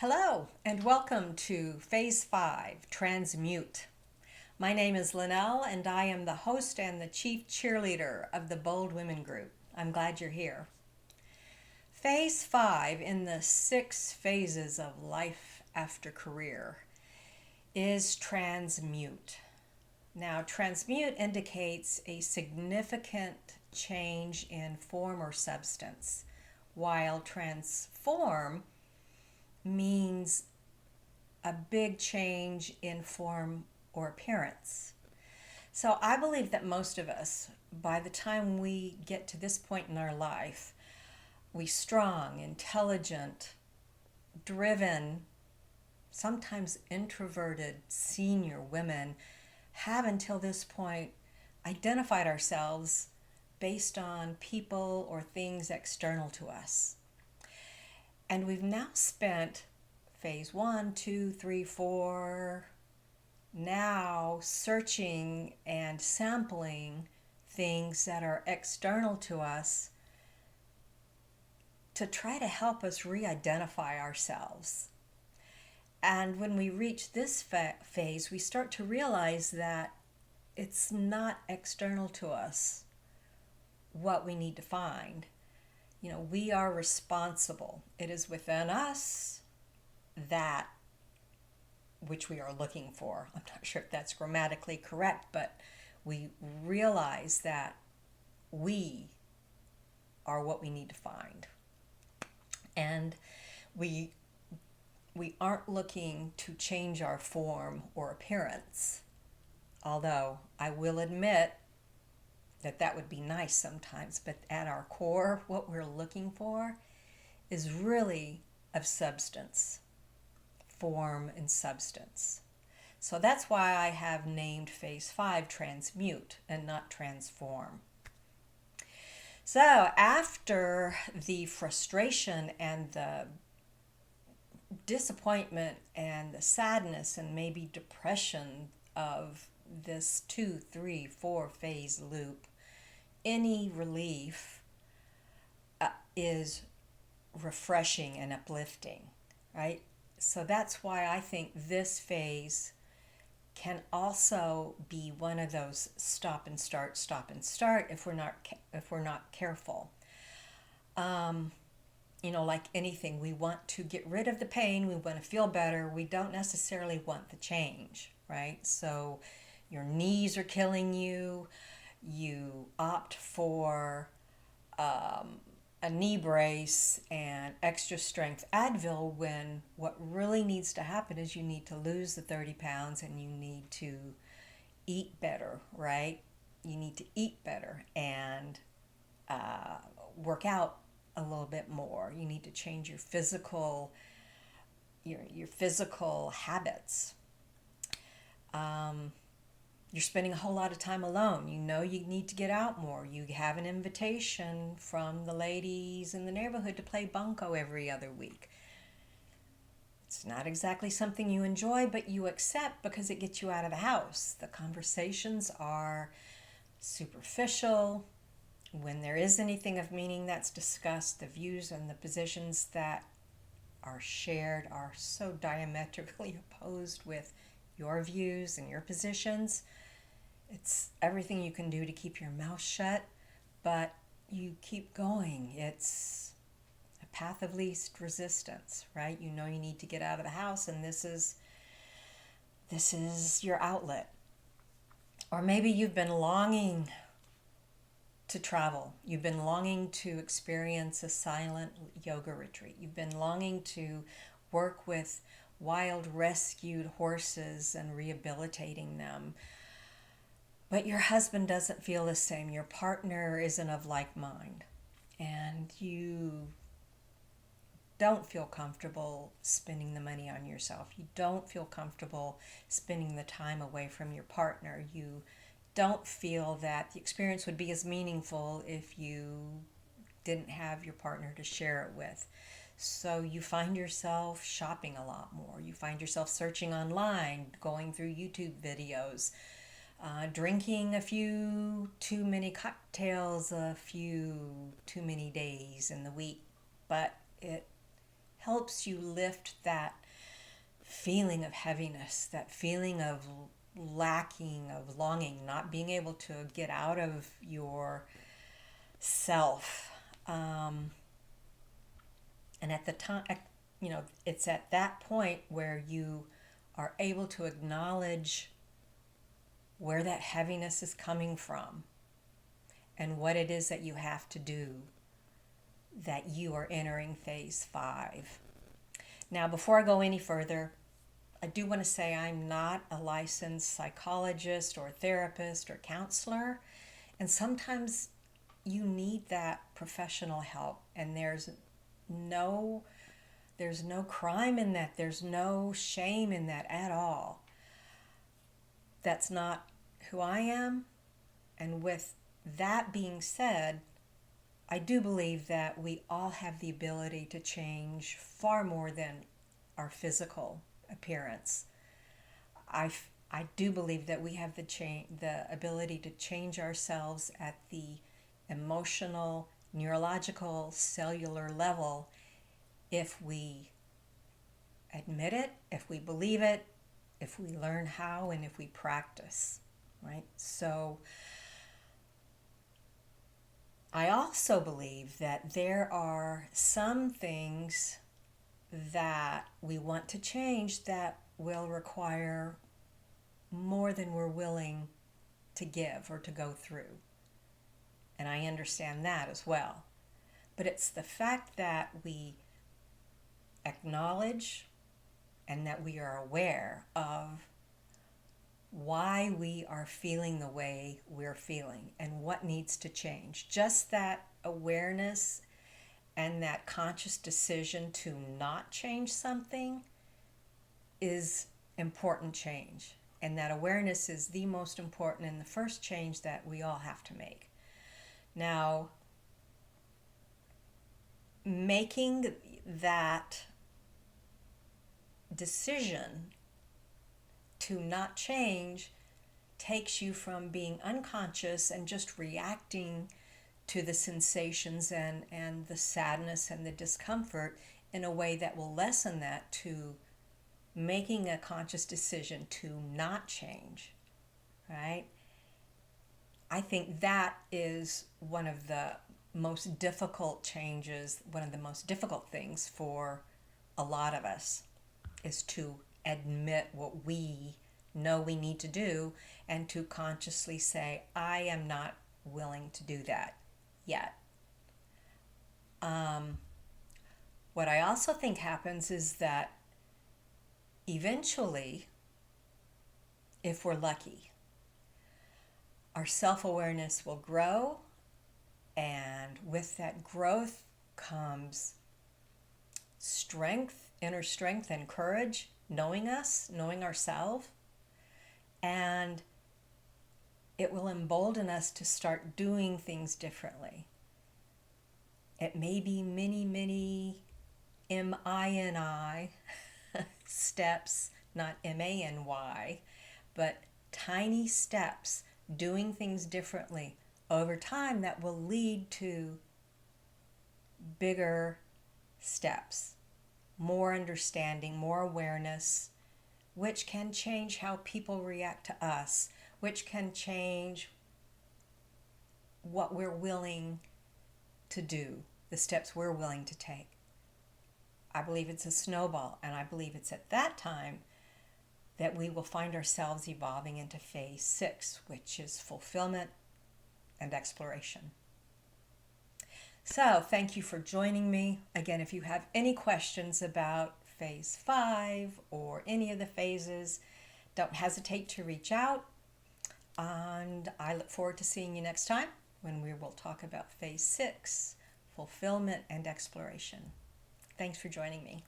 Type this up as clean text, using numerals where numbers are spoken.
Hello, and welcome to Phase 5, Transmute. My name is Linnell, and I am the host and the chief cheerleader of the Bold Women Group. I'm glad you're here. Phase 5 in the 6 phases of life after career is Transmute. Now, Transmute indicates a significant change in form or substance, while Transform means a big change in form or appearance. So I believe that most of us, by the time we get to this point in our life, we strong, intelligent, driven, sometimes introverted senior women have until this point identified ourselves based on people or things external to us. And we've now spent phase 1, 2, 3, 4 now searching and sampling things that are external to us to try to help us re-identify ourselves. And when we reach this phase, we start to realize that it's not external to us what we need to find. We are responsible. It is within us that which we are looking for. I'm not sure if that's grammatically correct, but we realize that we are what we need to find. And we aren't looking to change our form or appearance. Although I will admit that would be nice sometimes, but at our core, what we're looking for is really of substance, form and substance. So that's why I have named Phase 5 Transmute and not Transform. So after the frustration and the disappointment and the sadness and maybe depression of this 2, 3, 4 phase loop, any relief is refreshing and uplifting, right? So that's why I think this phase can also be one of those stop and start if we're not careful. Like anything, we want to get rid of the pain, we want to feel better, we don't necessarily want the change, right? So your knees are killing you, you opt for a knee brace and extra strength Advil when what really needs to happen is you need to lose the 30 pounds and you need to eat better, right? You need to eat better and work out a little bit more. You need to change your physical habits. You're spending a whole lot of time alone. You need to get out more. You have an invitation from the ladies in the neighborhood to play bunco every other week. It's not exactly something you enjoy, but you accept because it gets you out of the house. The conversations are superficial. When there is anything of meaning that's discussed, the views and the positions that are shared are so diametrically opposed with your views and your positions. It's everything you can do to keep your mouth shut, but you keep going. It's a path of least resistance, right? You need to get out of the house, and this is your outlet. Or maybe you've been longing to travel. You've been longing to experience a silent yoga retreat. You've been longing to work with wild rescued horses and rehabilitating them. But your husband doesn't feel the same. Your partner isn't of like mind. And you don't feel comfortable spending the money on yourself. You don't feel comfortable spending the time away from your partner. You don't feel that the experience would be as meaningful if you didn't have your partner to share it with. So you find yourself shopping a lot more. You find yourself searching online, going through YouTube videos, drinking a few too many cocktails a few too many days in the week. But it helps you lift that feeling of heaviness, that feeling of lacking, of longing, not being able to get out of your self. And at the time, it's at that point where you are able to acknowledge where that heaviness is coming from and what it is that you have to do, that you are entering phase 5. Now, before I go any further, I do want to say I'm not a licensed psychologist or therapist or counselor, and sometimes you need that professional help, and there's no crime in that. There's no shame in that at all. That's not who I am. And with that being said, I do believe that we all have the ability to change far more than our physical appearance. I do believe that we have the ability to change ourselves at the emotional, neurological, cellular level if we admit it, if we believe it, if we learn how, and if we practice, right? So I also believe that there are some things that we want to change that will require more than we're willing to give or to go through. And I understand that as well. But it's the fact that we acknowledge and that we are aware of why we are feeling the way we're feeling and what needs to change. Just that awareness and that conscious decision to not change something is important change. And that awareness is the most important and the first change that we all have to make. Now, making that decision to not change takes you from being unconscious and just reacting to the sensations and the sadness and the discomfort in a way that will lessen that, to making a conscious decision to not change, right? I think that is one of the most difficult changes, one of the most difficult things for a lot of us, is to admit what we know we need to do and to consciously say, I am not willing to do that yet. What I also think happens is that eventually, if we're lucky, our self-awareness will grow, and with that growth comes strength, inner strength and courage, knowing us, knowing ourselves, and it will embolden us to start doing things differently. It may be many, many M-I-N-I steps, not M-A-N-Y, but tiny steps, doing things differently over time that will lead to bigger steps, more understanding, more awareness, which can change how people react to us, which can change what we're willing to do, the steps we're willing to take. I believe it's a snowball, and I believe it's at that time that we will find ourselves evolving into phase 6, which is fulfillment and exploration. So thank you for joining me. Again, if you have any questions about phase 5 or any of the phases, don't hesitate to reach out. And I look forward to seeing you next time when we will talk about phase 6, fulfillment and exploration. Thanks for joining me.